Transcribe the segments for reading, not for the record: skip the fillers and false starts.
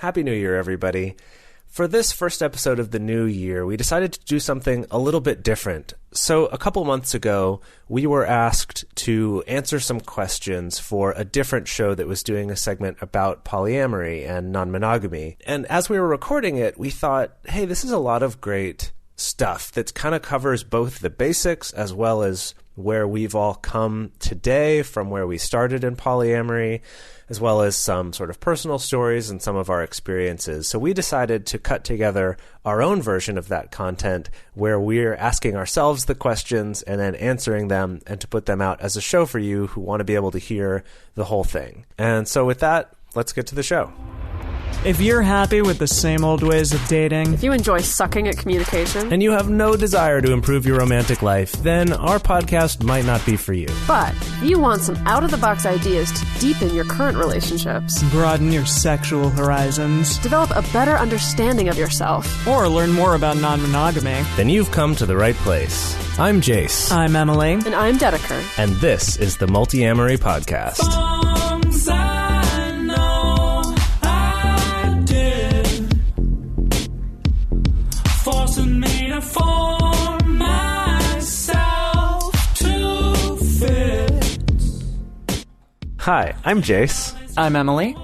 Happy New Year, everybody. For this first episode of the new year, we decided to do something a little bit different. So a couple months ago, we were asked to answer some questions for a different show that was doing a segment about polyamory and non-monogamy. And as we were recording it, we thought, hey, this is a lot of great stuff that kind of covers both the basics as well as where we've all come today from where we started in polyamory, as well as some sort of personal stories and some of our experiences. So we decided to cut together our own version of that content where we're asking ourselves the questions and then answering them and to put them out as a show for you who want to be able to hear the whole thing. And so with that, let's get to the show. If you're happy with the same old ways of dating, if you enjoy sucking at communication, and you have no desire to improve your romantic life, then our podcast might not be for you. But if you want some out-of-the-box ideas to deepen your current relationships, broaden your sexual horizons, develop a better understanding of yourself, or learn more about non-monogamy, then you've come to the right place. I'm Jase. I'm Emily. And I'm Dedeker. And this is the Multiamory podcast. Forcing me to form myself to fit. Hi, I'm Jase. I'm Emily.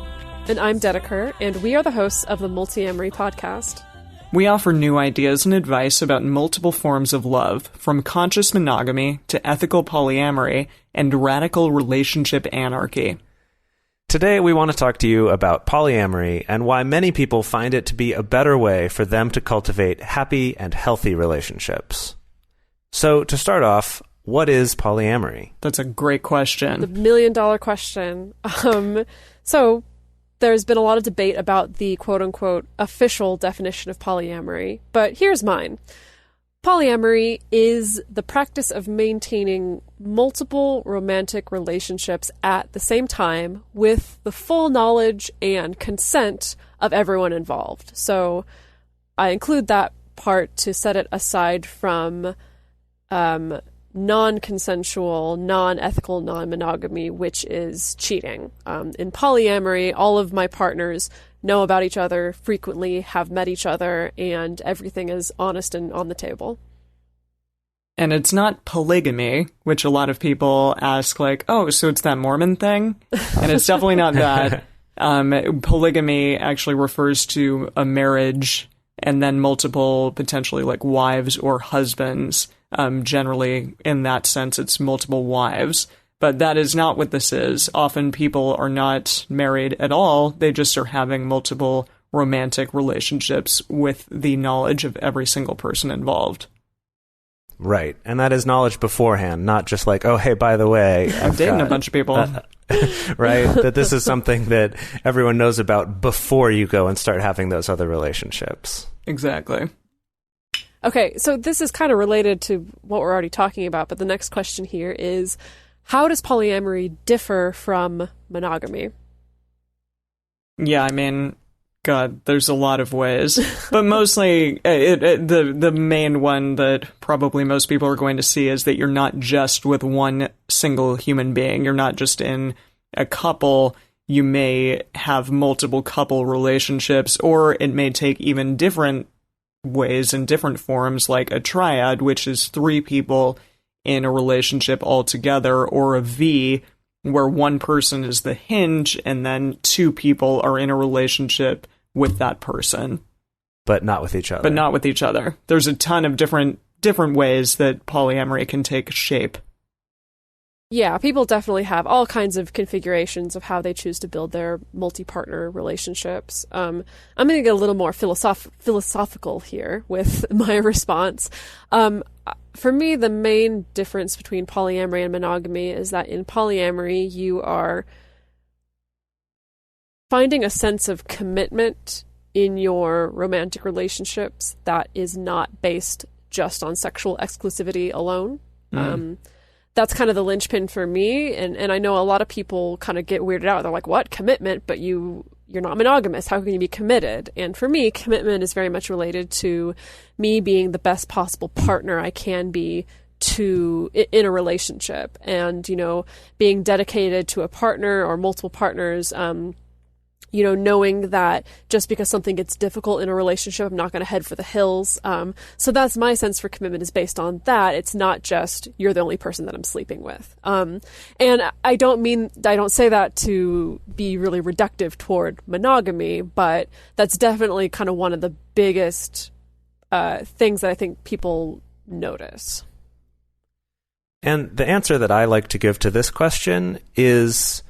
And I'm Dedeker, and we are the hosts of the Multiamory podcast. We offer new ideas and advice about multiple forms of love, from conscious monogamy to ethical polyamory and radical relationship anarchy. Today, we want to talk to you about polyamory and why many people find it to be a better way for them to cultivate happy and healthy relationships. So, to start off, what is polyamory? That's a great question. The million-dollar question. So, there's been a lot of debate about the quote-unquote official definition of polyamory, but here's mine. Polyamory is the practice of maintaining multiple romantic relationships at the same time with the full knowledge and consent of everyone involved. So I include that part to set it aside from non-consensual, non-ethical non-monogamy, which is cheating. In polyamory, all of my partners know about each other, frequently have met each other, and everything is honest and on the table. And it's not polygamy, which a lot of people ask, like, oh, so it's that Mormon thing? And it's definitely not that. Polygamy actually refers to a marriage and then multiple, potentially, like, wives or husbands. Generally, in that sense, it's multiple wives. But that is not what this is. Often people are not married at all. They just are having multiple romantic relationships with the knowledge of every single person involved. Right. And that is knowledge beforehand, not just like, oh, hey, by the way, I've dated a bunch of people. Right? That this is something that everyone knows about before you go and start having those other relationships. Exactly. Okay, so this is kind of related to what we're already talking about, but the next question here is, how does polyamory differ from monogamy? Yeah, I mean, God, there's a lot of ways. But mostly, the main one that probably most people are going to see is that you're not just with one single human being. You're not just in a couple. You may have multiple couple relationships, or it may take even different ways and different forms, like a triad, which is 3 people in a relationship altogether, or a V, where one person is the hinge and then 2 people are in a relationship with that person. But not with each other. There's a ton of different ways that polyamory can take shape. Yeah, people definitely have all kinds of configurations of how they choose to build their multi-partner relationships. I'm going to get a little more philosophical here with my response. For me, the main difference between polyamory and monogamy is that in polyamory, you are finding a sense of commitment in your romantic relationships that is not based just on sexual exclusivity alone. That's kind of the linchpin for me, and I know a lot of people kind of get weirded out. They're like, what? Commitment? But you're not monogamous. How can you be committed? And for me, commitment is very much related to me being the best possible partner I can be in a relationship, and being dedicated to a partner or multiple partners knowing that just because something gets difficult in a relationship, I'm not going to head for the hills. So that's my sense for commitment, is based on that. It's not just you're the only person that I'm sleeping with. And I don't say that to be really reductive toward monogamy, but that's definitely kind of one of the biggest things that I think people notice. And the answer that I like to give to this question is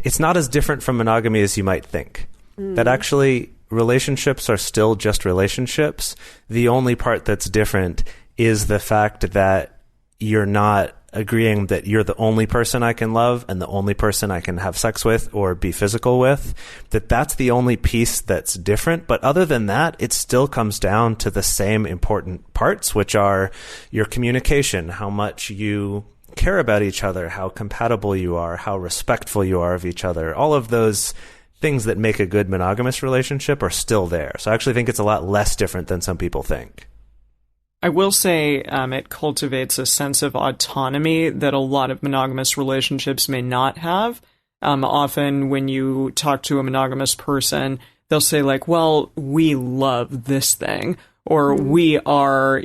it's not as different from monogamy as you might think. That actually relationships are still just relationships. The only part that's different is the fact that you're not agreeing that you're the only person I can love and the only person I can have sex with or be physical with. That's the only piece that's different. But other than that, it still comes down to the same important parts, which are your communication, how much you care about each other, how compatible you are, how respectful you are of each other. All of those things that make a good monogamous relationship are still there. So I actually think it's a lot less different than some people think. I will say it cultivates a sense of autonomy that a lot of monogamous relationships may not have. Often when you talk to a monogamous person, they'll say like, well, we love this thing, or we are,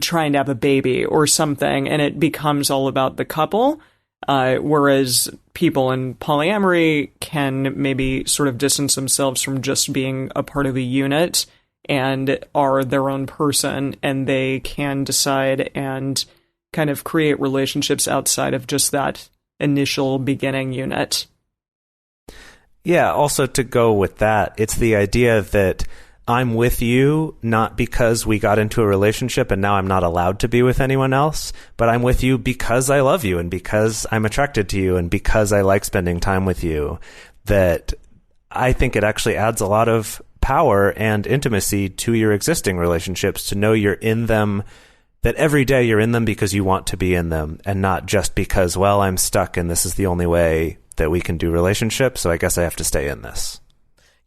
trying to have a baby or something, and it becomes all about the couple. Whereas people in polyamory can maybe sort of distance themselves from just being a part of a unit and are their own person, and they can decide and kind of create relationships outside of just that initial beginning unit. Yeah, also to go with that, it's the idea that I'm with you not because we got into a relationship and now I'm not allowed to be with anyone else, but I'm with you because I love you and because I'm attracted to you and because I like spending time with you. That I think it actually adds a lot of power and intimacy to your existing relationships to know you're in them, that every day you're in them because you want to be in them and not just because, well, I'm stuck and this is the only way that we can do relationships, so I guess I have to stay in this.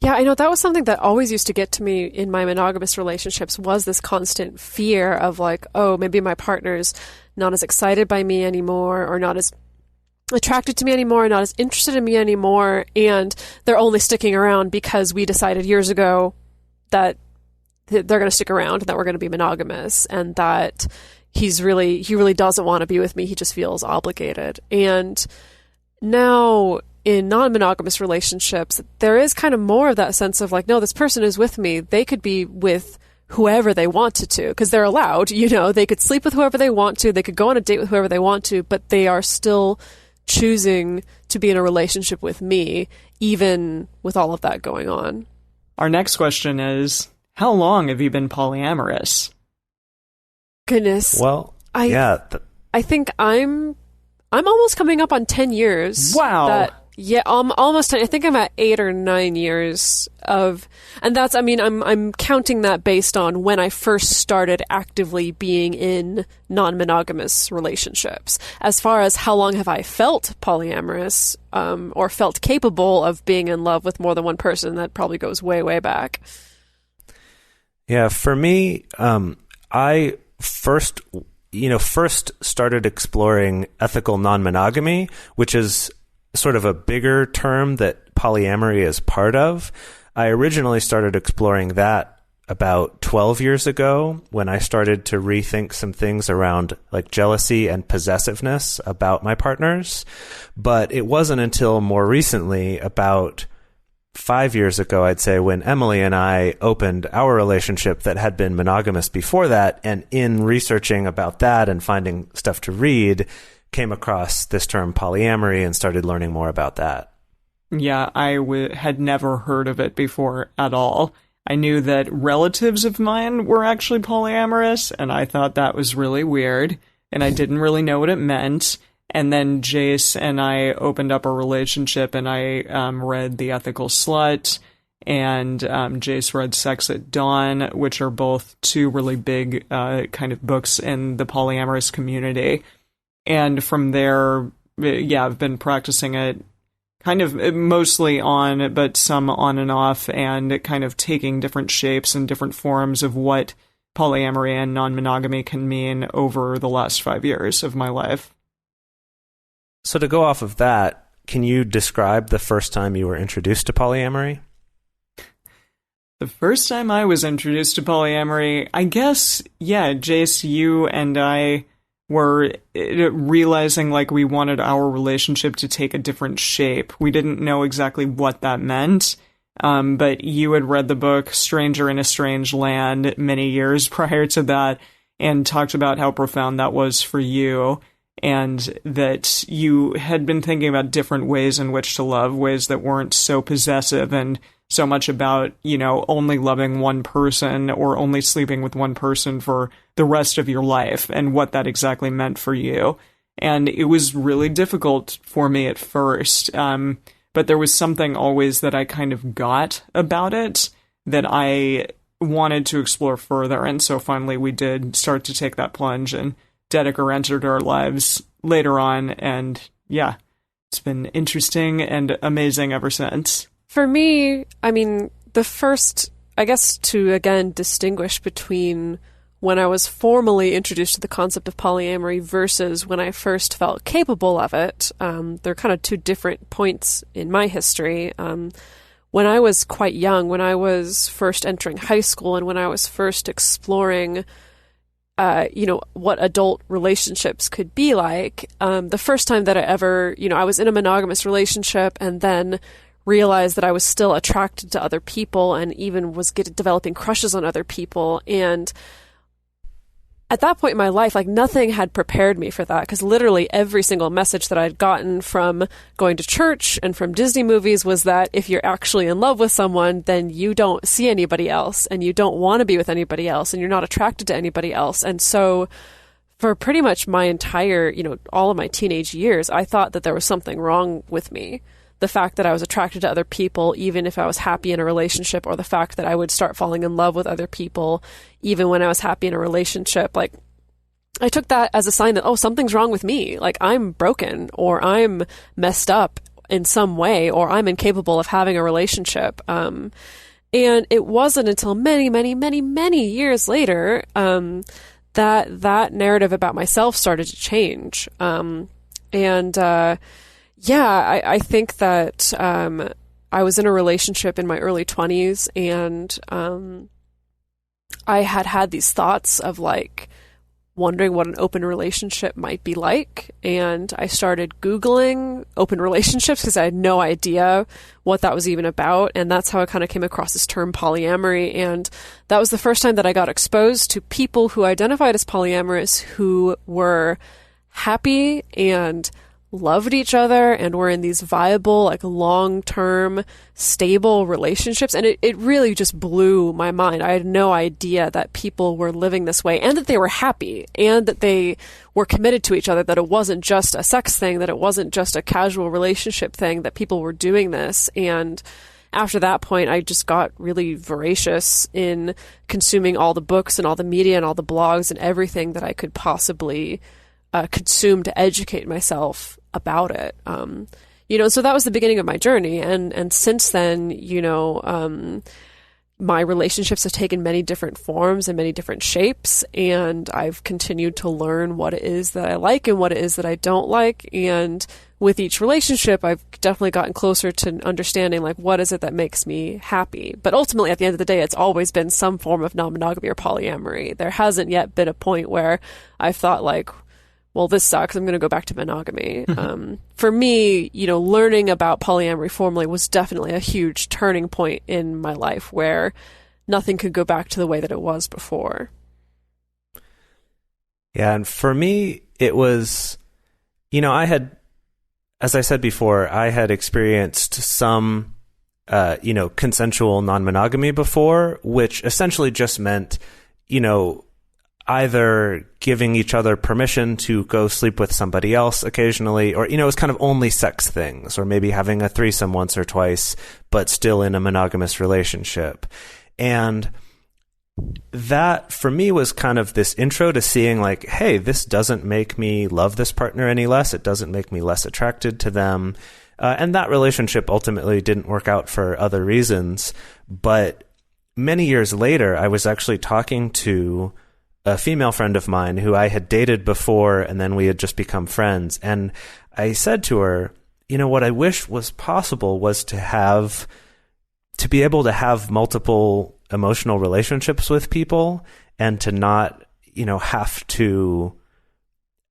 Yeah, I know that was something that always used to get to me in my monogamous relationships, was this constant fear of like, oh, maybe my partner's not as excited by me anymore, or not as attracted to me anymore, not as interested in me anymore, and they're only sticking around because we decided years ago that they're going to stick around and that we're going to be monogamous, and that he really doesn't want to be with me, he just feels obligated. And now in non-monogamous relationships, there is kind of more of that sense of like, no, this person is with me. They could be with whoever they wanted to, because they're allowed, they could sleep with whoever they want to. They could go on a date with whoever they want to, but they are still choosing to be in a relationship with me, even with all of that going on. Our next question is, how long have you been polyamorous? Goodness. Well, I think I'm almost coming up on 10 years. Wow. Almost 10. I think I'm at 8 or 9 years of, and that's, I'm counting that based on when I first started actively being in non-monogamous relationships. As far as how long have I felt polyamorous, or felt capable of being in love with more than one person, that probably goes way, way back. Yeah, for me, I first started exploring ethical non-monogamy, which is sort of a bigger term that polyamory is part of. I originally started exploring that about 12 years ago, when I started to rethink some things around like jealousy and possessiveness about my partners. But it wasn't until more recently, about 5 years ago, I'd say, when Emily and I opened our relationship that had been monogamous before that, and in researching about that and finding stuff to read, came across this term polyamory and started learning more about that. Yeah, I had never heard of it before at all. I knew that relatives of mine were actually polyamorous, and I thought that was really weird, and I didn't really know what it meant. And then Jase and I opened up a relationship, and I read The Ethical Slut, and Jase read Sex at Dawn, which are both two really big kind of books in the polyamorous community. And from there, I've been practicing it kind of mostly on, but some on and off, and kind of taking different shapes and different forms of what polyamory and non-monogamy can mean over the last 5 years of my life. So to go off of that, can you describe the first time you were introduced to polyamory? The first time I was introduced to polyamory, I guess, yeah, Jase, you and I were realizing like we wanted our relationship to take a different shape. We didn't know exactly what that meant, but you had read the book Stranger in a Strange Land many years prior to that and talked about how profound that was for you, and that you had been thinking about different ways in which to love, ways that weren't so possessive and so much about, only loving one person or only sleeping with one person for the rest of your life and what that exactly meant for you. And it was really difficult for me at first. But there was something always that I kind of got about it that I wanted to explore further. And so finally we did start to take that plunge, and Dedeker entered our lives later on. And yeah, it's been interesting and amazing ever since. For me, I mean, the first, I guess, to again distinguish between when I was formally introduced to the concept of polyamory versus when I first felt capable of it, they're kind of two different points in my history. When I was quite young, when I was first entering high school and when I was first exploring, what adult relationships could be like, the first time that I ever, I was in a monogamous relationship and then realized that I was still attracted to other people and even was developing crushes on other people. And at that point in my life, like nothing had prepared me for that, because literally every single message that I'd gotten from going to church and from Disney movies was that if you're actually in love with someone, then you don't see anybody else and you don't want to be with anybody else and you're not attracted to anybody else. And so for pretty much my entire, all of my teenage years, I thought that there was something wrong with me. The fact that I was attracted to other people, even if I was happy in a relationship, or the fact that I would start falling in love with other people, even when I was happy in a relationship, like I took that as a sign that, oh, something's wrong with me. Like I'm broken, or I'm messed up in some way, or I'm incapable of having a relationship. And it wasn't until many, many, many, many years later that narrative about myself started to change. Yeah, I think that I was in a relationship in my early 20s, and I had these thoughts of like wondering what an open relationship might be like, and I started Googling open relationships because I had no idea what that was even about, and that's how I kind of came across this term polyamory. And that was the first time that I got exposed to people who identified as polyamorous, who were happy and loved each other and were in these viable, like long-term, stable relationships. And it really just blew my mind. I had no idea that people were living this way and that they were happy and that they were committed to each other, that it wasn't just a sex thing, that it wasn't just a casual relationship thing, that people were doing this. And after that point, I just got really voracious in consuming all the books and all the media and all the blogs and everything that I could possibly consume to educate myself about it. So that was the beginning of my journey. And since then, my relationships have taken many different forms and many different shapes. And I've continued to learn what it is that I like and what it is that I don't like. And with each relationship, I've definitely gotten closer to understanding, like, what is it that makes me happy? But ultimately, at the end of the day, it's always been some form of non-monogamy or polyamory. There hasn't yet been a point where I've thought, like, well, this sucks, I'm going to go back to monogamy. For me, learning about polyamory formally was definitely a huge turning point in my life where nothing could go back to the way that it was before. Yeah, and for me, it was, I had, as I said before, I had experienced some, consensual non-monogamy before, which essentially just meant, either giving each other permission to go sleep with somebody else occasionally, or, it was kind of only sex things, or maybe having a threesome once or twice, but still in a monogamous relationship. And that, for me, was kind of this intro to seeing, like, hey, this doesn't make me love this partner any less. It doesn't make me less attracted to them. And that relationship ultimately didn't work out for other reasons. But many years later, I was actually talking to a female friend of mine who I had dated before, and then we had just become friends. And I said to her, what I wish was possible was to be able to have multiple emotional relationships with people and to not, have to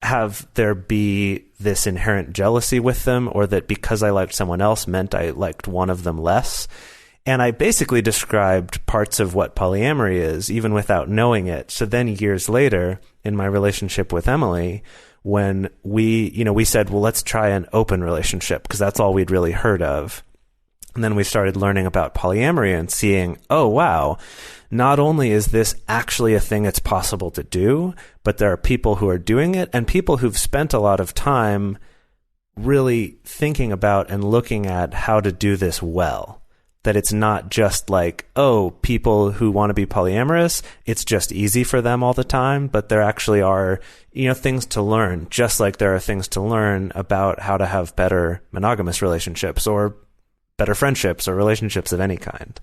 have there be this inherent jealousy with them, or that because I liked someone else meant I liked one of them less. And I basically described parts of what polyamory is, even without knowing it. So then years later, in my relationship with Emily, when we said, well, let's try an open relationship, because that's all we'd really heard of. And then we started learning about polyamory and seeing, oh, wow, not only is this actually a thing it's possible to do, but there are people who are doing it and people who've spent a lot of time really thinking about and looking at how to do this well. That it's not just like, oh, people who want to be polyamorous, it's just easy for them all the time, but there actually are, things to learn, just like there are things to learn about how to have better monogamous relationships or better friendships or relationships of any kind.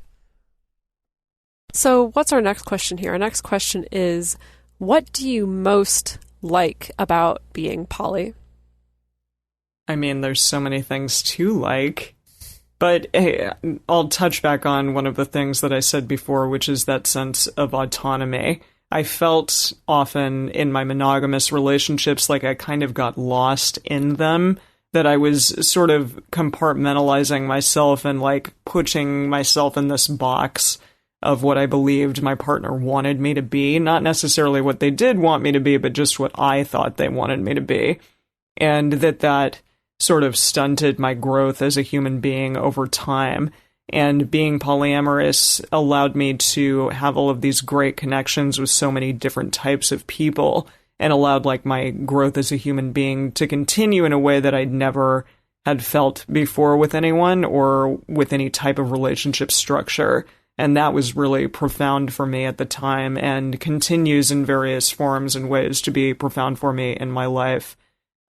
So what's our next question here? Our next question is, what do you most like about being poly? I mean, there's so many things to like. But hey, I'll touch back on one of the things that I said before, which is that sense of autonomy. I felt often in my monogamous relationships like I kind of got lost in them, that I was sort of compartmentalizing myself and like putting myself in this box of what I believed my partner wanted me to be. Not necessarily what they did want me to be, but just what I thought they wanted me to be. And that sort of stunted my growth as a human being over time. And being polyamorous allowed me to have all of these great connections with so many different types of people, and allowed like my growth as a human being to continue in a way that I'd never had felt before with anyone or with any type of relationship structure. And that was really profound for me at the time, and continues in various forms and ways to be profound for me in my life.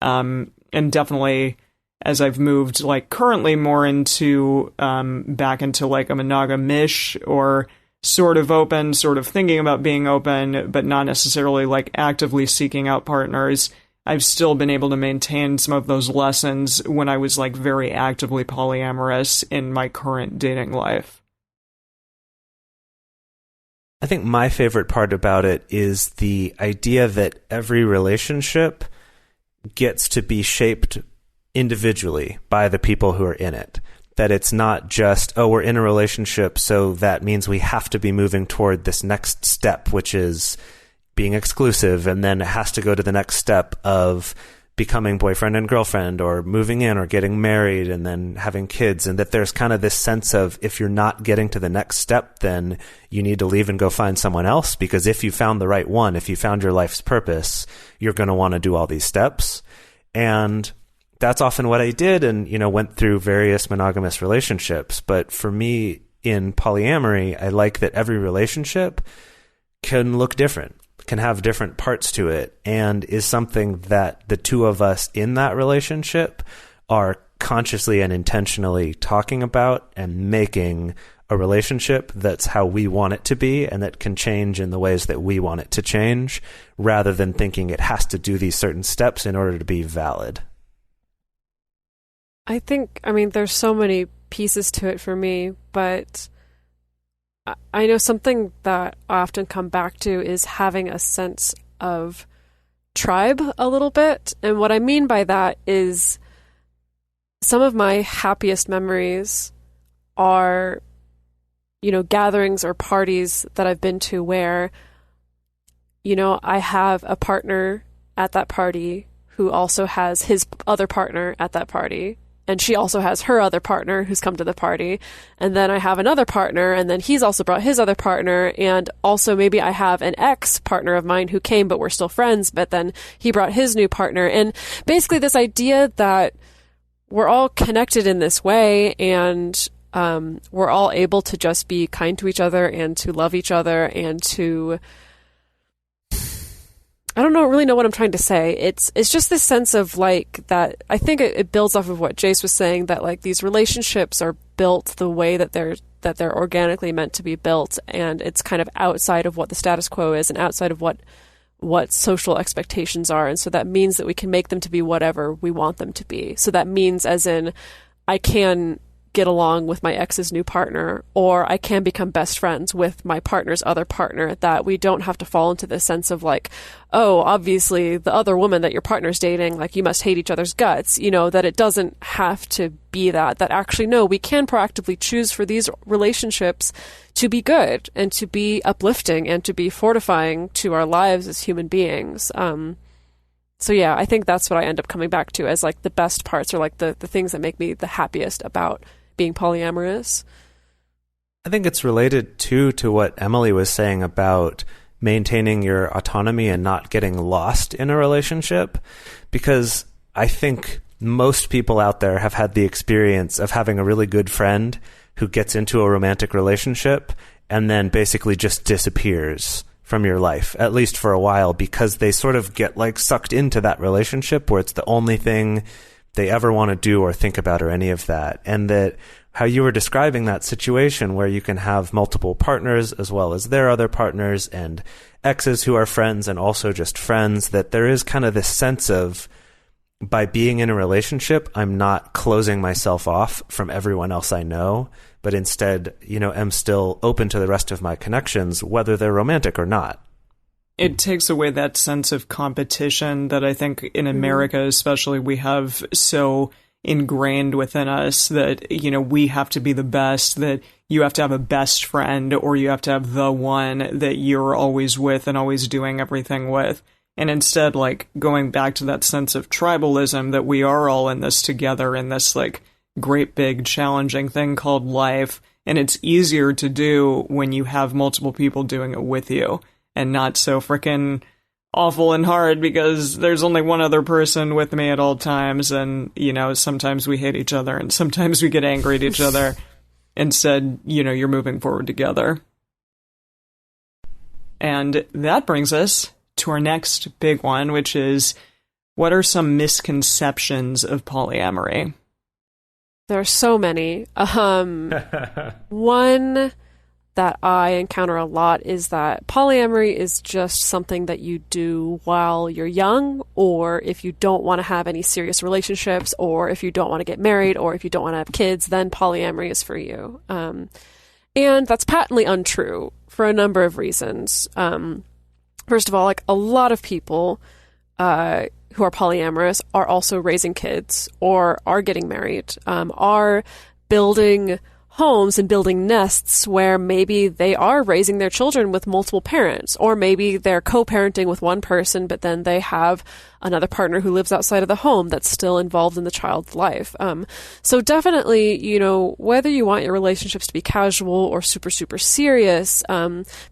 And definitely, as I've moved, like, currently more into, back into, like, a monogamish or sort of open, sort of thinking about being open, but not necessarily, like, actively seeking out partners, I've still been able to maintain some of those lessons when I was, like, very actively polyamorous in my current dating life. I think my favorite part about it is the idea that every relationship gets to be shaped individually by the people who are in it. That it's not just, oh, we're in a relationship, so that means we have to be moving toward this next step, which is being exclusive, and then it has to go to the next step of becoming boyfriend and girlfriend, or moving in, or getting married, and then having kids, and that there's kind of this sense of, if you're not getting to the next step, then you need to leave and go find someone else, because if you found the right one, if you found your life's purpose, you're going to want to do all these steps. And that's often what I did, and, went through various monogamous relationships. But for me, in polyamory, I like that every relationship can look different, can have different parts to it, and is something that the two of us in that relationship are consciously and intentionally talking about and making a relationship that's how we want it to be, and that can change in the ways that we want it to change, rather than thinking it has to do these certain steps in order to be valid. I think, there's so many pieces to it for me, but I know something that I often come back to is having a sense of tribe a little bit. And what I mean by that is some of my happiest memories are, gatherings or parties that I've been to where, I have a partner at that party who also has his other partner at that party. And she also has her other partner who's come to the party. And then I have another partner, and then he's also brought his other partner. And also maybe I have an ex-partner of mine who came, but we're still friends, but then he brought his new partner. And basically this idea that we're all connected in this way, and we're all able to just be kind to each other and to love each other and to... I don't really know what I'm trying to say. It's just this sense of like that. I think it builds off of what Jase was saying, that like these relationships are built the way that they're organically meant to be built, and it's kind of outside of what the status quo is and outside of what what social expectations are. And so that means that we can make them to be whatever we want them to be. So that means as in, I can get along with my ex's new partner, or I can become best friends with my partner's other partner, that we don't have to fall into this sense of like, oh, obviously the other woman that your partner's dating, like you must hate each other's guts, that it doesn't have to be that actually, no, we can proactively choose for these relationships to be good and to be uplifting and to be fortifying to our lives as human beings. So yeah, I think that's what I end up coming back to as like the best parts, or like the things that make me the happiest about being polyamorous. I think it's related too to what Emily was saying about maintaining your autonomy and not getting lost in a relationship, because I think most people out there have had the experience of having a really good friend who gets into a romantic relationship and then basically just disappears from your life, at least for a while, because they sort of get like sucked into that relationship where it's the only thing they ever want to do or think about or any of that. And that how you were describing that situation where you can have multiple partners as well as their other partners and exes who are friends and also just friends, that there is kind of this sense of, by being in a relationship, I'm not closing myself off from everyone else I know, but instead, am still open to the rest of my connections, whether they're romantic or not. It takes away that sense of competition that I think in America especially we have so ingrained within us that, we have to be the best, that you have to have a best friend or you have to have the one that you're always with and always doing everything with. And instead, like, going back to that sense of tribalism, that we are all in this together in this, like, great big challenging thing called life. And it's easier to do when you have multiple people doing it with you, and not so frickin' awful and hard because there's only one other person with me at all times, and, sometimes we hate each other and sometimes we get angry at each other. Instead, you're moving forward together. And that brings us to our next big one, which is, what are some misconceptions of polyamory? There are so many. One that I encounter a lot is that polyamory is just something that you do while you're young, or if you don't want to have any serious relationships, or if you don't want to get married, or if you don't want to have kids, then polyamory is for you. And that's patently untrue for a number of reasons. First of all, like, a lot of people who are polyamorous are also raising kids, or are getting married, are building homes and building nests where maybe they are raising their children with multiple parents, or maybe they're co-parenting with one person, but then they have another partner who lives outside of the home that's still involved in the child's life. So definitely, whether you want your relationships to be casual or super, super serious,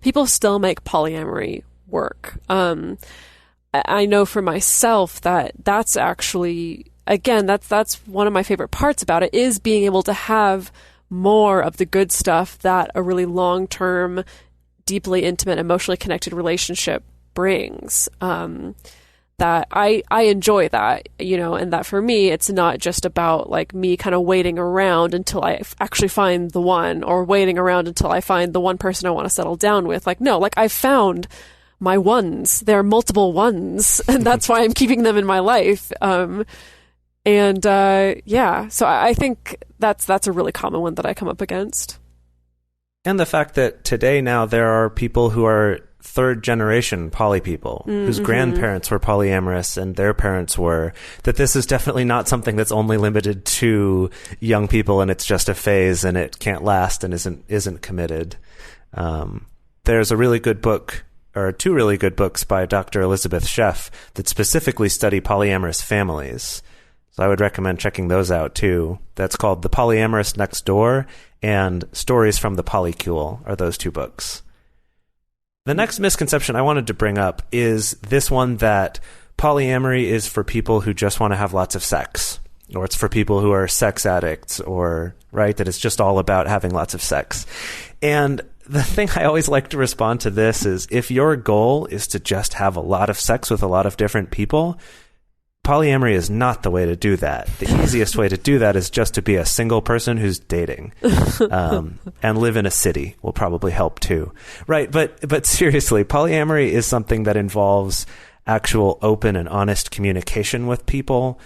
people still make polyamory work. I know for myself that that's actually, again, that's one of my favorite parts about it, is being able to have more of the good stuff that a really long-term, deeply intimate, emotionally connected relationship brings. That I enjoy that, and that for me, it's not just about like me kind of waiting around until I actually find the one, or waiting around until I find the one person I want to settle down with. Like, no, like, I found my ones. There are multiple ones, and that's why I'm keeping them in my life. So I think that's a really common one that I come up against. And the fact that today now there are people who are third generation poly people, whose grandparents were polyamorous and their parents were, that this is definitely not something that's only limited to young people and it's just a phase and it can't last and isn't committed. There's a really good book, or two really good books by Dr. Elizabeth Sheff that specifically study polyamorous families. So I would recommend checking those out too. That's called The Polyamorous Next Door and Stories from the Polycule are those two books. The next misconception I wanted to bring up is this one, that polyamory is for people who just want to have lots of sex, or it's for people who are sex addicts, or, right, that it's just all about having lots of sex. And the thing I always like to respond to this is, if your goal is to just have a lot of sex with a lot of different people, polyamory is not the way to do that. The easiest way to do that is just to be a single person who's dating, and live in a city will probably help too. Right. But seriously, polyamory is something that involves actual open and honest communication with people.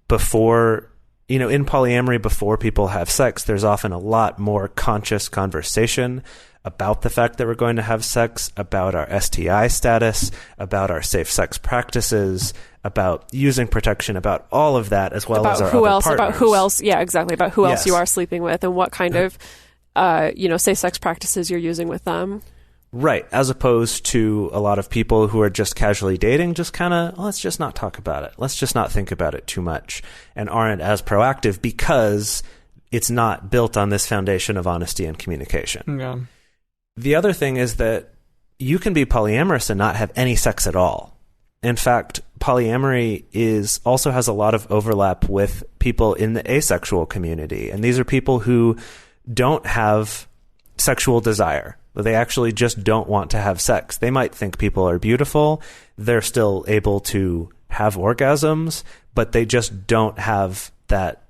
Before, in polyamory, before people have sex, there's often a lot more conscious conversation about the fact that we're going to have sex, about our STI status, about our safe sex practices, about using protection, about all of that, as well as our other partners. About who else, yeah, exactly, about who else Yes. you are sleeping with and what kind of, safe sex practices you're using with them. Right, as opposed to a lot of people who are just casually dating, just kind of, let's just not talk about it. Let's just not think about it too much, and aren't as proactive because it's not built on this foundation of honesty and communication. Yeah. The other thing is that you can be polyamorous and not have any sex at all. In fact, polyamory also has a lot of overlap with people in the asexual community. And these are people who don't have sexual desire. They actually just don't want to have sex. They might think people are beautiful. They're still able to have orgasms, but they just don't have that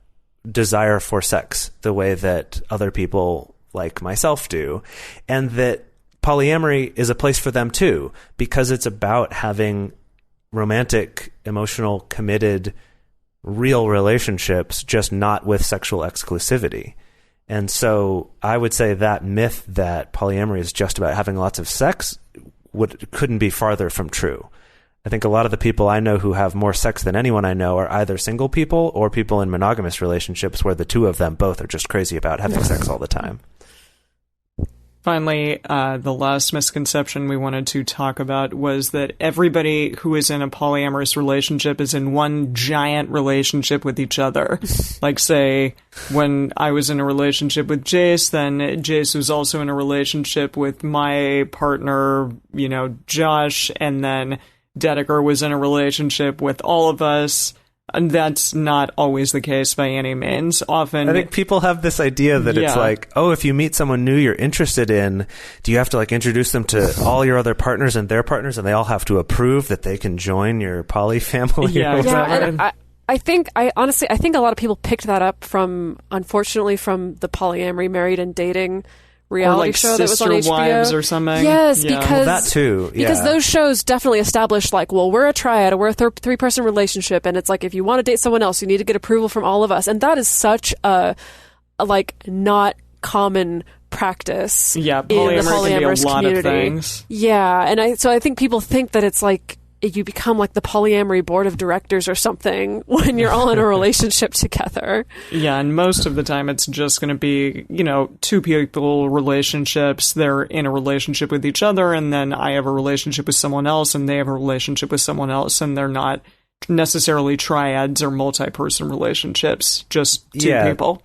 desire for sex the way that other people like myself do. And that polyamory is a place for them too, because it's about having romantic, emotional, committed, real relationships, just not with sexual exclusivity. And so I would say that myth that polyamory is just about having lots of sex couldn't be farther from true. I think a lot of the people I know who have more sex than anyone I know are either single people or people in monogamous relationships where the two of them both are just crazy about having sex all the time. Finally, the last misconception we wanted to talk about was that everybody who is in a polyamorous relationship is in one giant relationship with each other. Like, say, when I was in a relationship with Jase, then Jase was also in a relationship with my partner, Josh, and then Dedeker was in a relationship with all of us. And that's not always the case by any means. Often, I think people have this idea that it's like, oh, if you meet someone new you're interested in, do you have to introduce them to all your other partners and their partners, and they all have to approve that they can join your poly family? Yeah, exactly. And I think a lot of people picked that up unfortunately from the polyamory married and dating reality show that was on HBO. Sister Wives or something. Yes, Yeah. because that too. Yeah. Because those shows definitely established we're a triad, or we're a three-person relationship, and it's if you want to date someone else, you need to get approval from all of us, and that is such a not common practice. Yeah, in the polyamorous can be a lot community. of things. Yeah, and I think people think that it's you become the polyamory board of directors or something when you're all in a relationship together. Yeah, and most of the time it's just going to be, two people relationships. They're in a relationship with each other, and then I have a relationship with someone else, and they have a relationship with someone else, and they're not necessarily triads or multi-person relationships, just two people.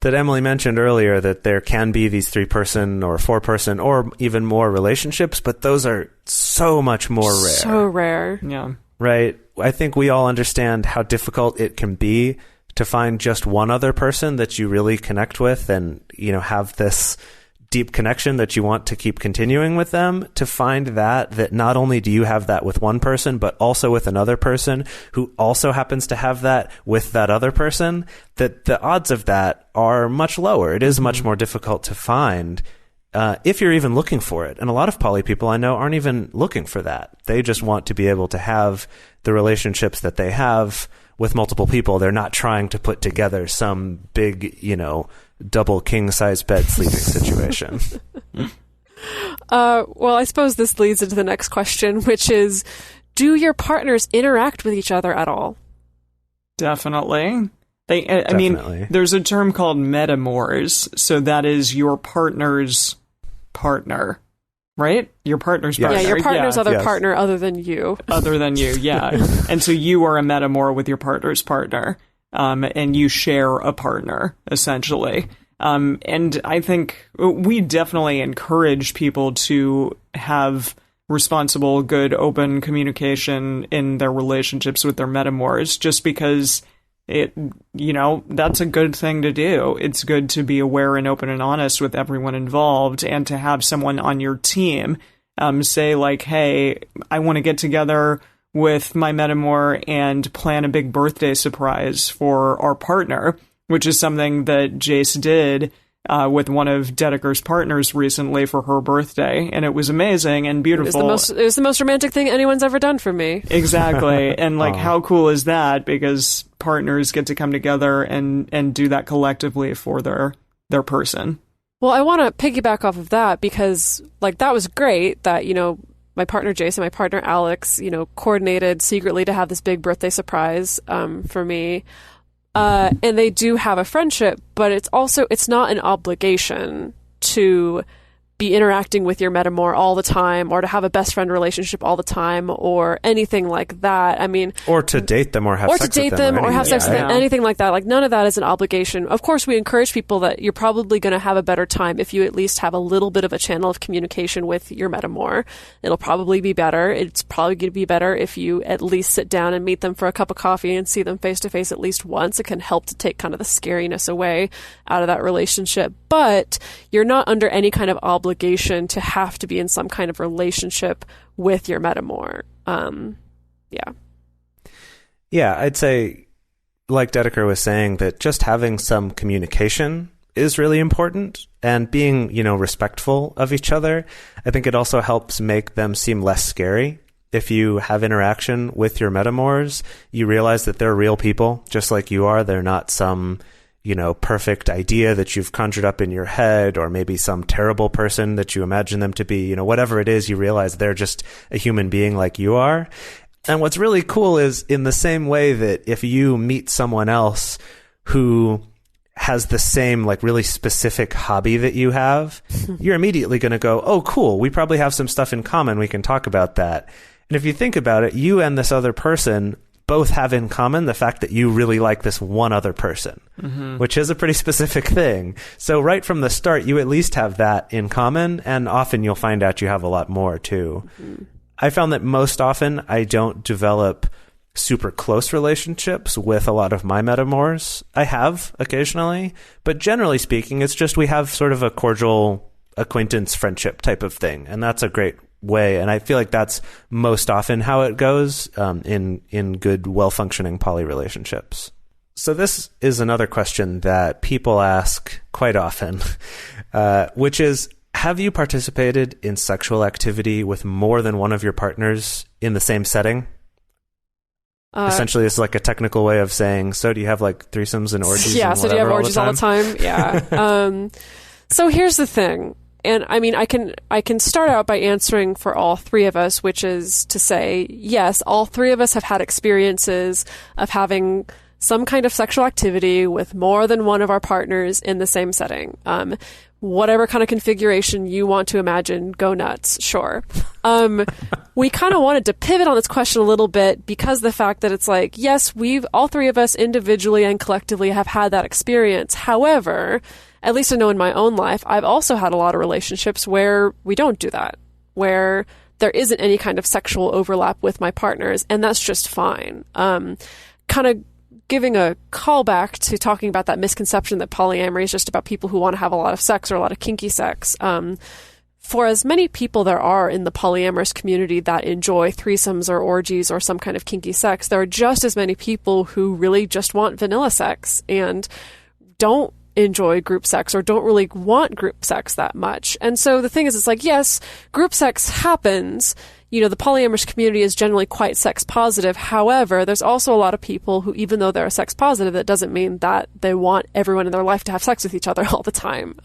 That Emily mentioned earlier, that there can be these 3-person or 4-person or even more relationships, but those are so much more rare. So rare. Yeah. Right? I think we all understand how difficult it can be to find just one other person that you really connect with and, have this deep connection that you want to keep continuing with them. To find that not only do you have that with one person, but also with another person who also happens to have that with that other person, that the odds of that are much lower. It is much more difficult to find if you're even looking for it. And a lot of poly people I know aren't even looking for that. They just want to be able to have the relationships that they have with multiple people. They're not trying to put together some big, double king-size bed sleeping situation. Well, I suppose this leads into the next question, which is, do your partners interact with each other at all? Definitely. I mean, there's a term called metamors, so that is your partner's partner, right? Your partner's partner. Yeah, your partner's other partner other than you. Other than you, yeah. And so you are a metamor with your partner's partner. And you share a partner, essentially. And I think we definitely encourage people to have responsible, good, open communication in their relationships with their metamors, just because that's a good thing to do. It's good to be aware and open and honest with everyone involved, and to have someone on your team say hey, I want to get together with my metamor and plan a big birthday surprise for our partner, which is something that Jase did with one of Dedeker's partners recently for her birthday, and it was amazing and beautiful. It was the most romantic thing anyone's ever done for me. Exactly. And how cool is that? Because partners get to come together and do that collectively for their person. Well, I want to piggyback off of that because that was great that, my partner Jase and my partner Alex, coordinated secretly to have this big birthday surprise for me. And they do have a friendship, but it's not an obligation to be interacting with your metamor all the time, or to have a best friend relationship all the time, or anything like that. I mean, or to date them, or have sex with them, or have sex with them, anything like that. None of that is an obligation. Of course, we encourage people that you're probably going to have a better time if you at least have a little bit of a channel of communication with your metamor. It'll probably be better. It's probably going to be better if you at least sit down and meet them for a cup of coffee and see them face to face at least once. It can help to take kind of the scariness away out of that relationship. But you're not under any kind of obligation to have to be in some kind of relationship with your metamor. Yeah, I'd say, like Dedeker was saying, that just having some communication is really important, and being, respectful of each other. I think it also helps make them seem less scary. If you have interaction with your metamors, you realize that they're real people, just like you are. They're not some perfect idea that you've conjured up in your head, or maybe some terrible person that you imagine them to be. Whatever it is, you realize they're just a human being like you are. And what's really cool is, in the same way that if you meet someone else who has the same really specific hobby that you have, you're immediately going to go, oh, cool, we probably have some stuff in common. We can talk about that. And if you think about it, you and this other person both have in common the fact that you really like this one other person, which is a pretty specific thing. So right from the start, you at least have that in common, and often you'll find out you have a lot more too. I found that most often I don't develop super close relationships with a lot of my metamors. I have occasionally, but generally speaking, it's just we have sort of a cordial acquaintance friendship type of thing, and that's a great way. And I feel like that's most often how it goes in good, well-functioning poly relationships. So this is another question that people ask quite often, which is, have you participated in sexual activity with more than one of your partners in the same setting? Essentially, it's like a technical way of saying, so do you have threesomes and orgies? Yeah, so do you have orgies all the time? Yeah. So here's the thing. And I mean, I can start out by answering for all three of us, which is to say, yes, all three of us have had experiences of having some kind of sexual activity with more than one of our partners in the same setting. Whatever kind of configuration you want to imagine, go nuts, sure. We kind of wanted to pivot on this question a little bit because the fact that it's yes, all three of us individually and collectively have had that experience. However, at least I know in my own life, I've also had a lot of relationships where we don't do that, where there isn't any kind of sexual overlap with my partners, and that's just fine. Kind of giving a callback to talking about that misconception that polyamory is just about people who want to have a lot of sex or a lot of kinky sex. For as many people there are in the polyamorous community that enjoy threesomes or orgies or some kind of kinky sex, there are just as many people who really just want vanilla sex and don't enjoy group sex or don't really want group sex that much. And so the thing is, it's yes, group sex happens. The polyamorous community is generally quite sex positive. However, there's also a lot of people who, even though they're sex positive, that doesn't mean that they want everyone in their life to have sex with each other all the time.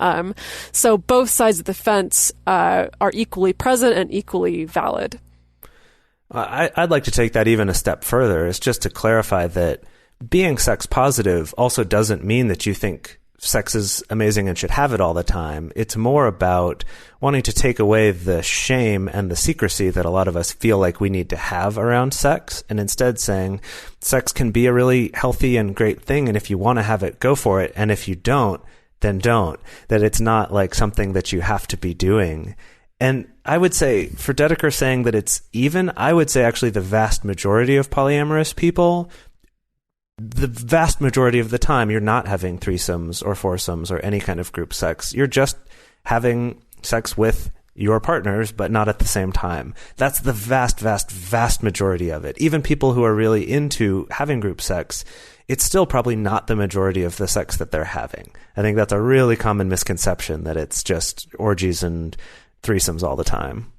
So both sides of the fence are equally present and equally valid. I'd like to take that even a step further. It's just to clarify that being sex positive also doesn't mean that you think sex is amazing and should have it all the time. It's more about wanting to take away the shame and the secrecy that a lot of us feel like we need to have around sex, and instead saying sex can be a really healthy and great thing, and if you want to have it, go for it, and if you don't, then don't. That it's not something that you have to be doing. And I would say, for Dedeker saying that it's even, I would say actually the vast majority of polyamorous people, the vast majority of the time, you're not having threesomes or foursomes or any kind of group sex. You're just having sex with your partners, but not at the same time. That's the vast, vast, vast majority of it. Even people who are really into having group sex, it's still probably not the majority of the sex that they're having. I think that's a really common misconception, that it's just orgies and threesomes all the time.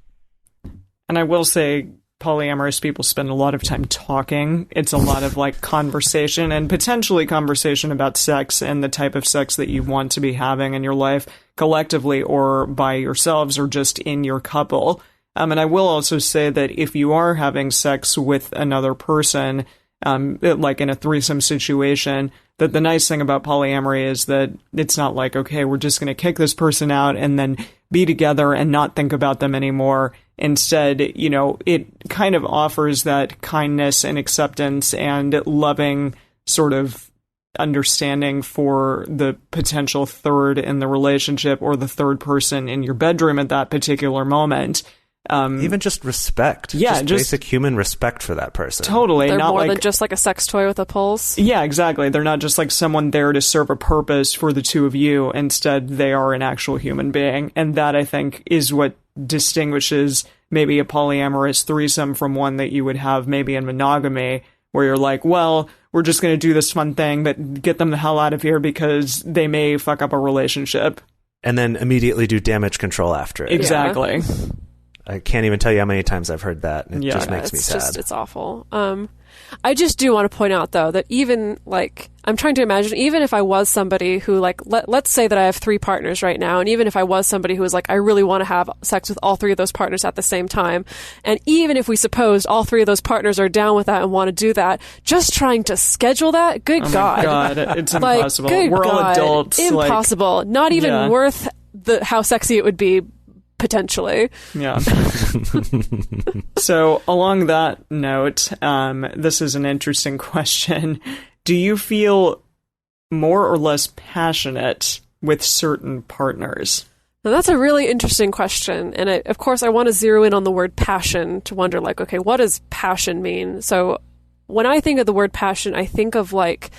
And I will say, polyamorous people spend a lot of time talking. It's a lot of like conversation, and potentially conversation about sex and the type of sex that you want to be having in your life collectively or by yourselves or just in your couple. And I will also say that if you are having sex with another person, like in a threesome situation, that the nice thing about polyamory is that it's not like, okay, we're just going to kick this person out and then be together and not think about them anymore. Instead, you know, it kind of offers that kindness and acceptance and loving sort of understanding for the potential third in the relationship or the third person in your bedroom at that particular moment. Even just respect. Yeah, just basic human respect for that person. Totally. They're not more like, than just like a sex toy with a pulse. Yeah, exactly. They're not just like someone there to serve a purpose for the two of you. Instead, they are an actual human being. And that, I think, is what distinguishes maybe a polyamorous threesome from one that you would have maybe in monogamy, where you're like, well, we're just going to do this fun thing, but get them the hell out of here because they may fuck up a relationship. And then immediately do damage control after it. Exactly. Yeah. I can't even tell you how many times I've heard that. It just makes me sad. It's awful. I just do want to point out, though, that even, like, I'm trying to imagine, even if I was somebody who, like, let's say that I have 3 partners right now, and even if I was somebody who was like, I really want to have sex with all 3 of those partners at the same time, and even if we supposed all 3 of those partners are down with that and want to do that, just trying to schedule that, good God. God, it's like, impossible. Good We're all God, adults. Impossible. Not even worth how sexy it would be, potentially. Yeah. So along that note, this is an interesting question. Do you feel more or less passionate with certain partners? Now, that's a really interesting question. And of course, I want to zero in on the word passion to wonder, like, okay, what does passion mean? So when I think of the word passion, I think of like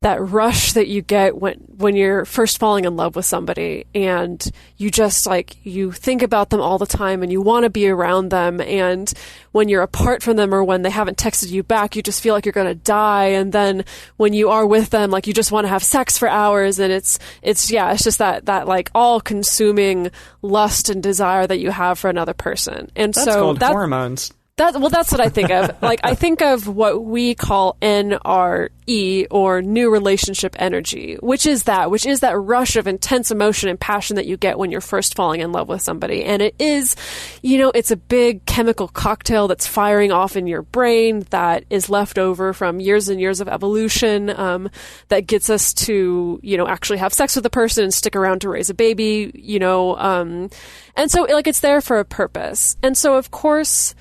that rush that you get when you're first falling in love with somebody, and you just like, you think about them all the time and you want to be around them, and when you're apart from them or when they haven't texted you back, you just feel like you're going to die, and then when you are with them, like, you just want to have sex for hours, and it's just that like all-consuming lust and desire that you have for another person. And that's so called hormones. That's what I think of. Like, I think of what we call NRE, or new relationship energy, which is that rush of intense emotion and passion that you get when you're first falling in love with somebody. And it is, it's a big chemical cocktail that's firing off in your brain that is left over from years and years of evolution, that gets us to, actually have sex with a person and stick around to raise a baby, and so, like, it's there for a purpose. And so, of course,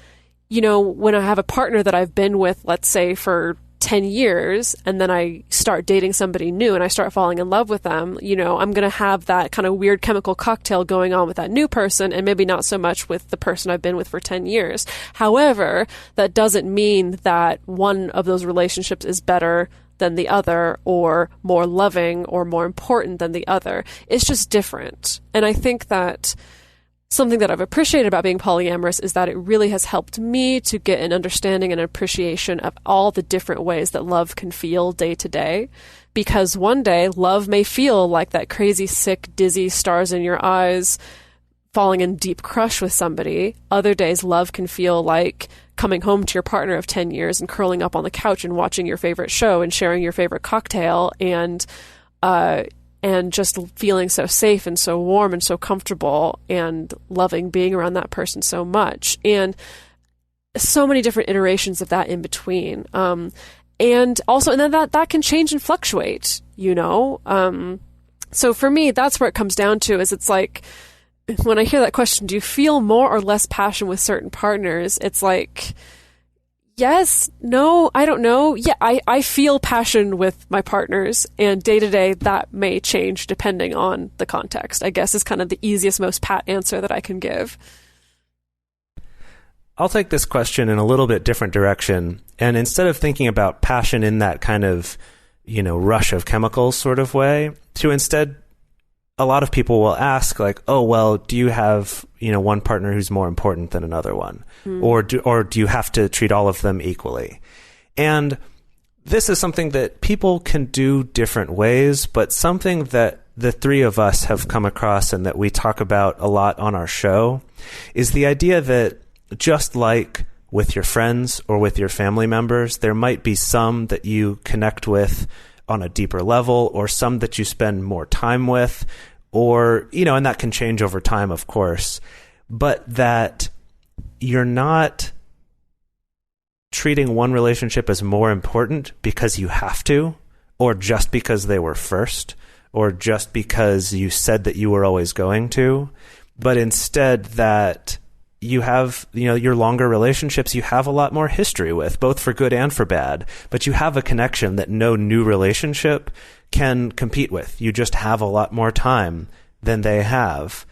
when I have a partner that I've been with, let's say, for 10 years, and then I start dating somebody new and I start falling in love with them, I'm going to have that kind of weird chemical cocktail going on with that new person, and maybe not so much with the person I've been with for 10 years. However, that doesn't mean that one of those relationships is better than the other, or more loving or more important than the other. It's just different. And I think that something that I've appreciated about being polyamorous is that it really has helped me to get an understanding and appreciation of all the different ways that love can feel day to day. Because one day, love may feel like that crazy, sick, dizzy, stars in your eyes, falling in deep crush with somebody. Other days, love can feel like coming home to your partner of 10 years and curling up on the couch and watching your favorite show and sharing your favorite cocktail, and just feeling so safe and so warm and so comfortable and loving being around that person so much. And so many different iterations of that in between. And then that can change and fluctuate, So for me, that's where it comes down to, is it's like, when I hear that question, do you feel more or less passion with certain partners? It's like, yes, no, I don't know. Yeah, I feel passion with my partners, and day to day that may change depending on the context, I guess, is kind of the easiest, most pat answer that I can give. I'll take this question in a little bit different direction. And instead of thinking about passion in that kind of, rush of chemicals sort of way, to instead a lot of people will ask, like, oh, well, do you have, one partner who's more important than another one? Or do you have to treat all of them equally? And this is something that people can do different ways, but something that the three of us have come across and that we talk about a lot on our show is the idea that just like with your friends or with your family members, there might be some that you connect with on a deeper level, or some that you spend more time with, or, and that can change over time, of course, but that you're not treating one relationship as more important because you have to, or just because they were first, or just because you said that you were always going to, but instead that you have, your longer relationships, you have a lot more history with, both for good and for bad, but you have a connection that no new relationship can compete with. You just have a lot more time than they have.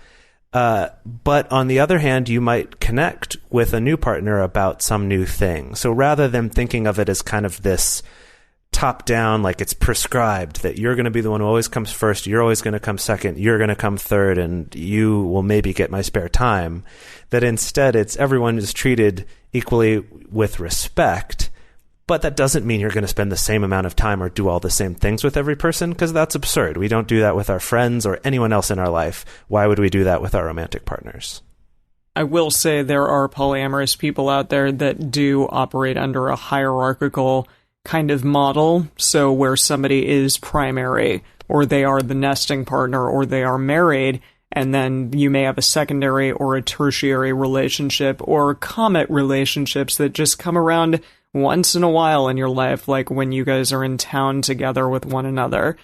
But on the other hand, you might connect with a new partner about some new thing. So rather than thinking of it as kind of this top down, like it's prescribed that you're going to be the one who always comes first, you're always going to come second, you're going to come third, and you will maybe get my spare time, that instead it's everyone is treated equally with respect. But that doesn't mean you're going to spend the same amount of time or do all the same things with every person, because that's absurd. We don't do that with our friends or anyone else in our life. Why would we do that with our romantic partners? I will say there are polyamorous people out there that do operate under a hierarchical kind of model, so where somebody is primary, or they are the nesting partner, or they are married, and then you may have a secondary or a tertiary relationship, or comet relationships that just come around once in a while in your life, like when you guys are in town together with one another.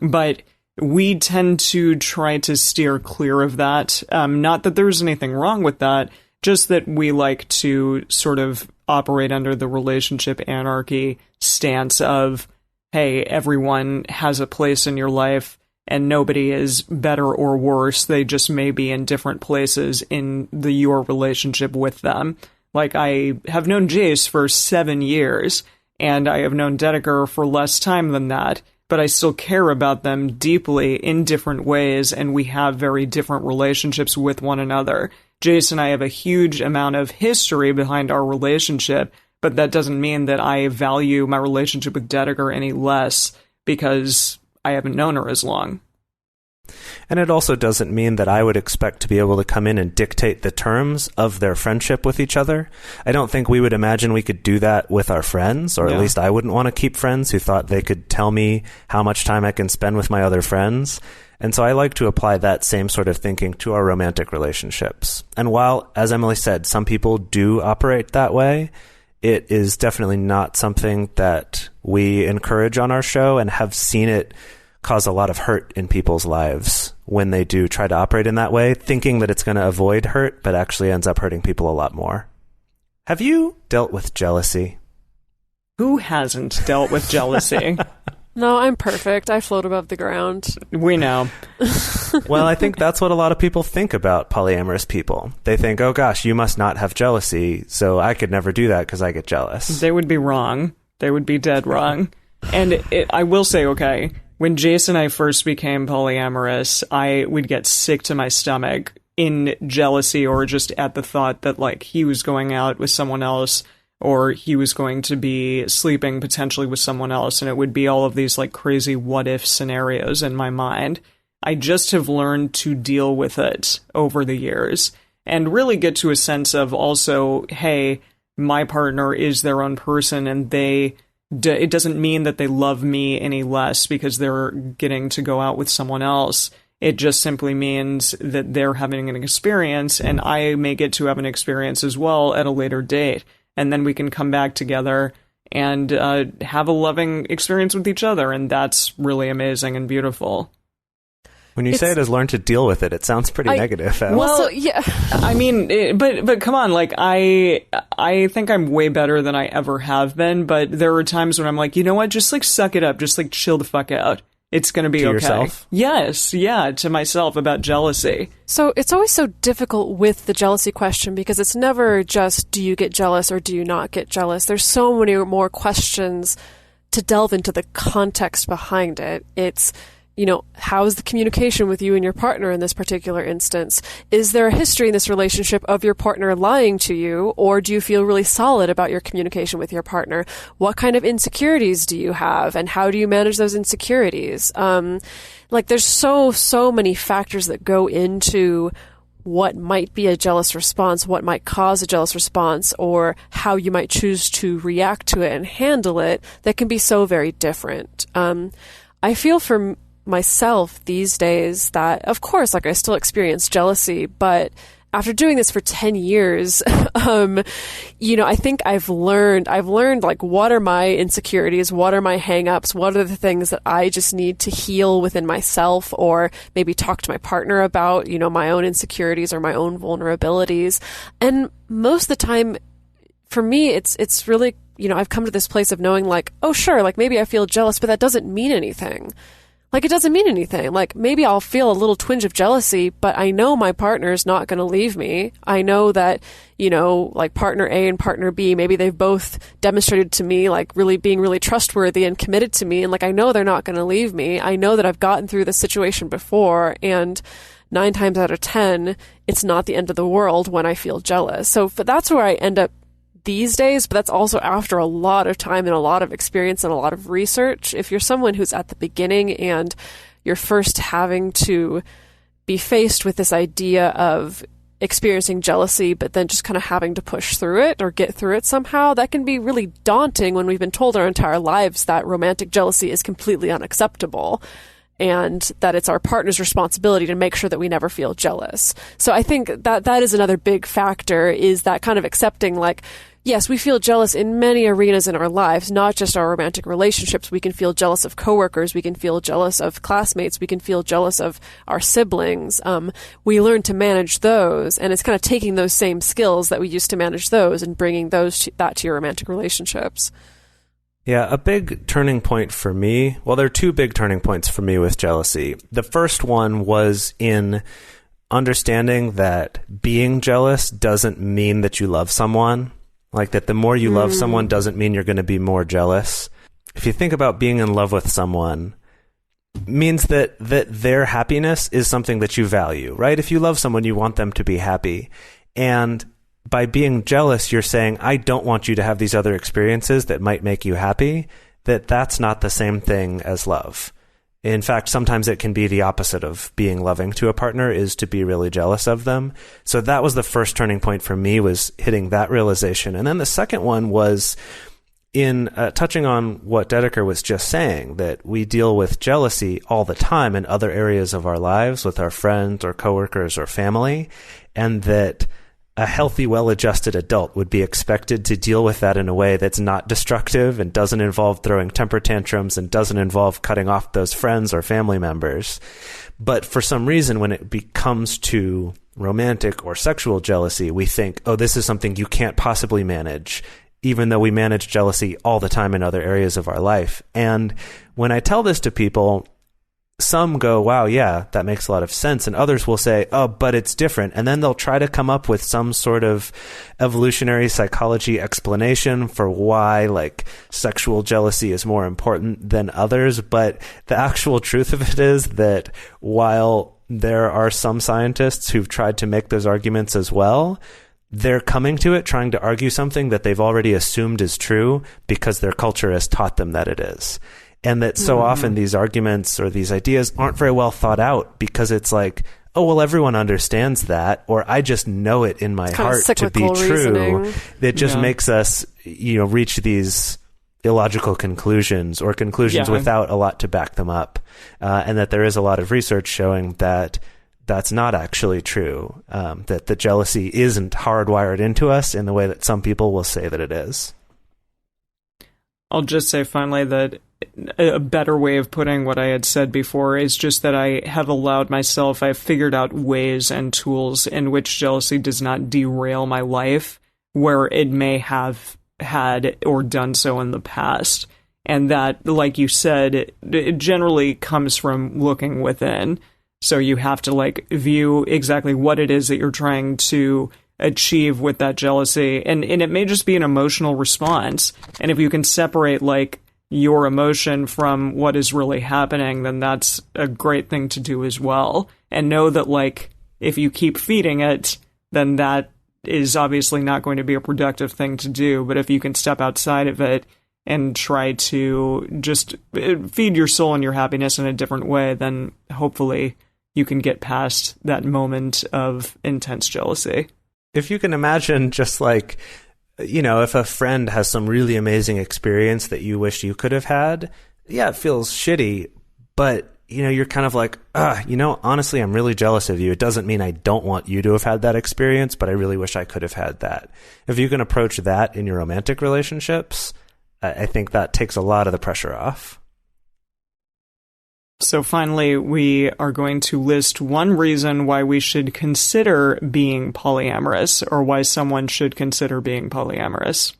But we tend to try to steer clear of that. Not that there's anything wrong with that, just that we like to sort of operate under the relationship anarchy stance of, hey, everyone has a place in your life and nobody is better or worse. They just may be in different places in your relationship with them. Like, I have known Jase for 7 years, and I have known Dedeker for less time than that, but I still care about them deeply in different ways, and we have very different relationships with one another. Jase and I have a huge amount of history behind our relationship, but that doesn't mean that I value my relationship with Dedeker any less because I haven't known her as long. And it also doesn't mean that I would expect to be able to come in and dictate the terms of their friendship with each other. I don't think we would imagine we could do that with our friends, or at least I wouldn't want to keep friends who thought they could tell me how much time I can spend with my other friends. And so I like to apply that same sort of thinking to our romantic relationships. And while, as Emily said, some people do operate that way, it is definitely not something that we encourage on our show, and have seen it cause a lot of hurt in people's lives when they do try to operate in that way, thinking that it's going to avoid hurt, but actually ends up hurting people a lot more. Have you dealt with jealousy? Who hasn't dealt with jealousy? No, I'm perfect. I float above the ground. We know. Well, I think that's what a lot of people think about polyamorous people. They think, oh gosh, you must not have jealousy, so I could never do that because I get jealous. They would be wrong. They would be dead wrong. And I will say, okay, when Jase and I first became polyamorous, I would get sick to my stomach in jealousy, or just at the thought that, like, he was going out with someone else, or he was going to be sleeping potentially with someone else, and it would be all of these, like, crazy what-if scenarios in my mind. I just have learned to deal with it over the years, and really get to a sense of also, hey, my partner is their own person, and it doesn't mean that they love me any less because they're getting to go out with someone else. It just simply means that they're having an experience, and I may get to have an experience as well at a later date. And then we can come back together and have a loving experience with each other, and that's really amazing and beautiful. When you say it as learn to deal with it, it sounds pretty negative. Well, yeah. I mean, but come on, like, I think I'm way better than I ever have been, but there are times when I'm like, you know what, just, like, suck it up, just, like, chill the fuck out. It's going to be okay. Yourself? Yes, yeah, to myself about jealousy. So it's always so difficult with the jealousy question, because it's never just, do you get jealous or do you not get jealous? There's so many more questions to delve into the context behind it. It's, how's the communication with you and your partner in this particular instance? Is there a history in this relationship of your partner lying to you, or do you feel really solid about your communication with your partner? What kind of insecurities do you have, and how do you manage those insecurities? There's so many factors that go into what might be a jealous response, what might cause a jealous response, or how you might choose to react to it and handle it that can be so very different. I feel for myself these days that, of course, I still experience jealousy, but after doing this for 10 years, I think I've learned what are my insecurities? What are my hang-ups? What are the things that I just need to heal within myself, or maybe talk to my partner about, my own insecurities or my own vulnerabilities. And most of the time, for me, it's really, I've come to this place of knowing oh, sure, maybe I feel jealous, but that doesn't mean anything. It doesn't mean anything. Maybe I'll feel a little twinge of jealousy, but I know my partner's not going to leave me. I know that, partner A and partner B, maybe they've both demonstrated to me, really being really trustworthy and committed to me. And, I know they're not going to leave me. I know that I've gotten through this situation before, and 9 times out of 10, it's not the end of the world when I feel jealous. So that's where I end up these days, but that's also after a lot of time and a lot of experience and a lot of research. If you're someone who's at the beginning and you're first having to be faced with this idea of experiencing jealousy, but then just kind of having to push through it or get through it somehow, that can be really daunting when we've been told our entire lives that romantic jealousy is completely unacceptable, and that it's our partner's responsibility to make sure that we never feel jealous. So I think that is another big factor, is that kind of accepting, yes, we feel jealous in many arenas in our lives, not just our romantic relationships. We can feel jealous of coworkers. We can feel jealous of classmates. We can feel jealous of our siblings. We learn to manage those, and it's kind of taking those same skills that we used to manage those and bringing that to your romantic relationships. Yeah, a big turning point for me, well, there are 2 big turning points for me with jealousy. The first one was in understanding that being jealous doesn't mean that you love someone. That the more you love someone doesn't mean you're going to be more jealous. If you think about being in love with someone, means that their happiness is something that you value, right? If you love someone, you want them to be happy. And by being jealous, you're saying, I don't want you to have these other experiences that might make you happy. That's not the same thing as love. In fact, sometimes it can be the opposite of being loving to a partner, is to be really jealous of them. So that was the first turning point for me, was hitting that realization. And then the second one was in touching on what Dedeker was just saying, that we deal with jealousy all the time in other areas of our lives with our friends or coworkers or family, and that a healthy, well-adjusted adult would be expected to deal with that in a way that's not destructive and doesn't involve throwing temper tantrums and doesn't involve cutting off those friends or family members. But for some reason, when it comes to romantic or sexual jealousy, we think, oh, this is something you can't possibly manage, even though we manage jealousy all the time in other areas of our life. And when I tell this to people, some go, wow, yeah, that makes a lot of sense. And others will say, oh, but it's different. And then they'll try to come up with some sort of evolutionary psychology explanation for why, sexual jealousy is more important than others. But the actual truth of it is that while there are some scientists who've tried to make those arguments as well, they're coming to it trying to argue something that they've already assumed is true because their culture has taught them that it is. And that so often these arguments or these ideas aren't very well thought out, because it's oh, well, everyone understands that, or I just know it in my heart to be true. It just makes us, reach these illogical conclusions or conclusions without a lot to back them up. And that there is a lot of research showing that that's not actually true, that the jealousy isn't hardwired into us in the way that some people will say that it is. I'll just say finally that a better way of putting what I had said before is just that I have allowed myself, I've figured out ways and tools in which jealousy does not derail my life where it may have had or done so in the past. And that, like you said, it generally comes from looking within. So you have to view exactly what it is that you're trying to achieve with that jealousy. And it may just be an emotional response. And if you can separate your emotion from what is really happening, then that's a great thing to do as well. And know that, like, if you keep feeding it, then that is obviously not going to be a productive thing to do. But if you can step outside of it and try to just feed your soul and your happiness in a different way, then hopefully you can get past that moment of intense jealousy. If you can imagine, just like, if a friend has some really amazing experience that you wish you could have had, yeah, it feels shitty, but you're kind of like, honestly, I'm really jealous of you. It doesn't mean I don't want you to have had that experience, but I really wish I could have had that. If you can approach that in your romantic relationships, I think that takes a lot of the pressure off. So finally, we are going to list one reason why we should consider being polyamorous, or why someone should consider being polyamorous.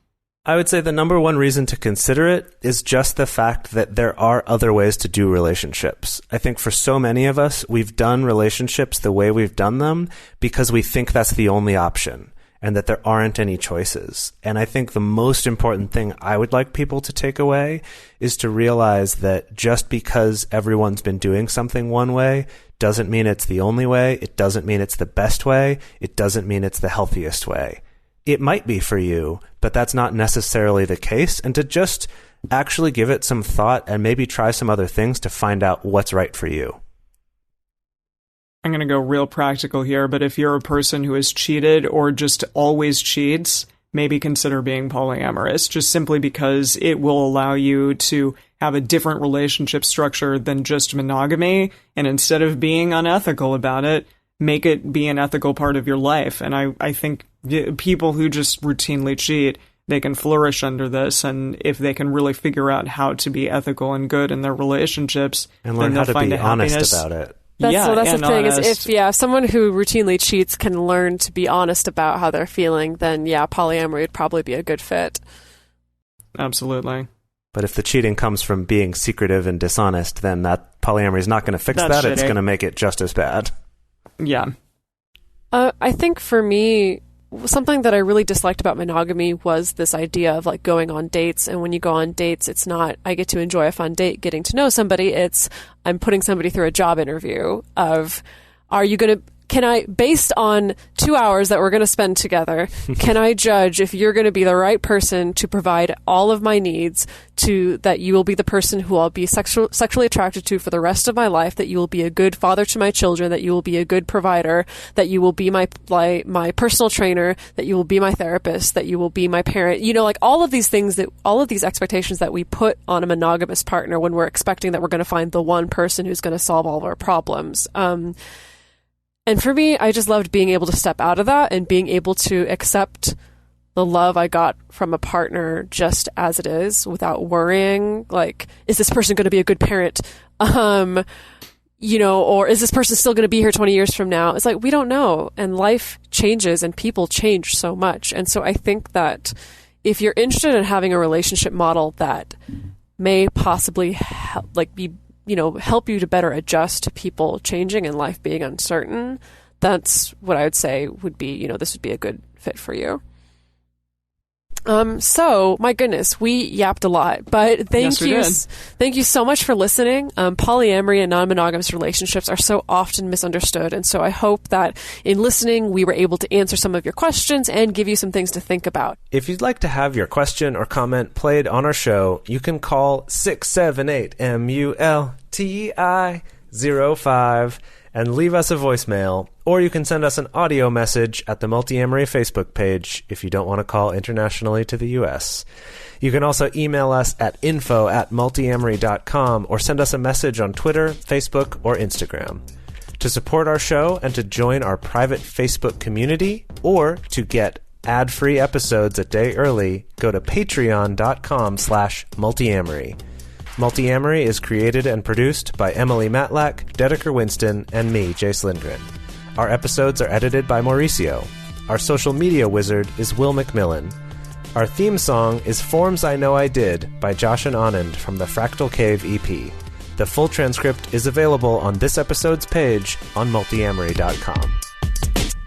I would say the number one reason to consider it is just the fact that there are other ways to do relationships. I think for so many of us, we've done relationships the way we've done them because we think that's the only option and that there aren't any choices. And I think the most important thing I would like people to take away is to realize that just because everyone's been doing something one way doesn't mean it's the only way. It doesn't mean it's the best way. It doesn't mean it's the healthiest way. It might be for you, but that's not necessarily the case. And to just actually give it some thought and maybe try some other things to find out what's right for you. I'm going to go real practical here, but if you're a person who has cheated or just always cheats, maybe consider being polyamorous, just simply because it will allow you to have a different relationship structure than just monogamy. And instead of being unethical about it, make it be an ethical part of your life. And I think people who just routinely cheat, they can flourish under this. And if they can really figure out how to be ethical and good in their relationships, and learn how to be honest about it. That's the thing, is if someone who routinely cheats can learn to be honest about how they're feeling, then polyamory would probably be a good fit. Absolutely. But if the cheating comes from being secretive and dishonest, then that polyamory is not going to fix that. It's going to make it just as bad. Yeah. I think for me, something that I really disliked about monogamy was this idea of like going on dates. And when you go on dates, it's not, I get to enjoy a fun date getting to know somebody. It's, I'm putting somebody through a job interview of, based on 2 hours that we're going to spend together, can I judge if you're going to be the right person to provide all of my needs, that you will be the person who I'll be sexually attracted to for the rest of my life, that you will be a good father to my children, that you will be a good provider, that you will be my personal trainer, that you will be my therapist, that you will be my parent. Like all of these things, all of these expectations that we put on a monogamous partner when we're expecting that we're going to find the one person who's going to solve all of our problems. And for me, I just loved being able to step out of that and being able to accept the love I got from a partner just as it is, without worrying, like, is this person going to be a good parent? Or is this person still going to be here 20 years from now? It's like, we don't know. And life changes and people change so much. And so I think that if you're interested in having a relationship model that may possibly help you to better adjust to people changing and life being uncertain, that's what I would say would be, this would be a good fit for you. So my goodness, we yapped a lot, but thank you so much for listening. Polyamory and non-monogamous relationships are so often misunderstood. And so I hope that in listening, we were able to answer some of your questions and give you some things to think about. If you'd like to have your question or comment played on our show, you can call 678-MULTI-05 and leave us a voicemail, or you can send us an audio message at the Multiamory Facebook page if you don't want to call internationally to the U.S. You can also email us at info@multiamory.com or send us a message on Twitter, Facebook, or Instagram. To support our show and to join our private Facebook community, or to get ad-free episodes a day early, go to patreon.com/multiamory. Multiamory is created and produced by Emily Matlack, Dedeker Winston, and me, Jase Lindgren. Our episodes are edited by Mauricio. Our social media wizard is Will McMillan. Our theme song is Forms I Know I Did by Josh and Anand from the Fractal Cave EP. The full transcript is available on this episode's page on multiamory.com.